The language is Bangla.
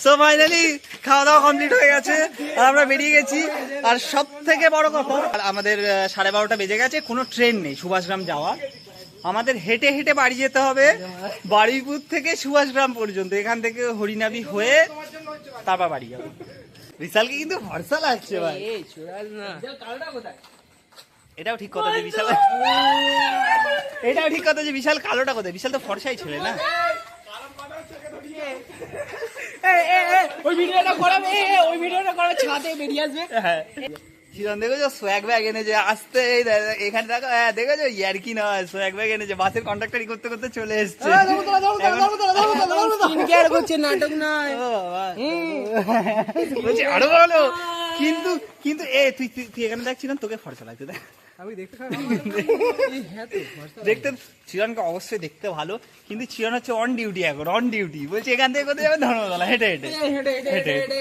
সো ফাইনালি খাওয়া দাওয়া কমপ্লিট হয়ে গেছে আর আমরা বেরিয়ে গেছি। আর সব থেকে বড় কথা, আমাদের 12:30 বেজে গেছে, কোনো ট্রেন নেই সুভাষগ্রাম যাওয়া, আমাদের হেঁটে হেঁটে বাড়ি যেতে হবে বারুইপুর থেকে সুভাষগ্রাম পর্যন্ত। এখান থেকে হরিনাবি হয়ে তারপর বাড়ি যাবো। বিশালকে কিন্তু ভরসা লাগছে ভাই। এটাও ঠিক কথা যে বিশাল, এটাও ঠিক কথা যে বিশাল কালোটা কোথায়? বিশাল তো ফর্সাই ছেলে না। ওই ভিডিওটা করাবে, ওই ভিডিওটা করাবে, ছাদে বেরিয়ে আসবে। চিরন দেখেছো সোয়াগ ব্যাগ এনেছে আসতে, এখানে দেখো, হ্যাঁ দেখেছো ইয়ার্কি নয়, সোয়াগ ব্যাগ এনেছে, বাসের কন্ট্রাক্টারি করতে করতে চলে এসছে। নাটক নয় বলছি আরো ভালো, কিন্তু কিন্তু তুই তুই এখানে দেখছিলাম, তোকে ফর্সা লাগছে দেখ। আমি দেখতে চিরনকে অবশ্যই দেখতে ভালো, কিন্তু চিরন হচ্ছে অন ডিউটি এখন, অন ডিউটি। বলছি এখান থেকে কোথায় যাবে? ধর্মতলা হেঁটে হেঁটে হেঁটে হেঁটে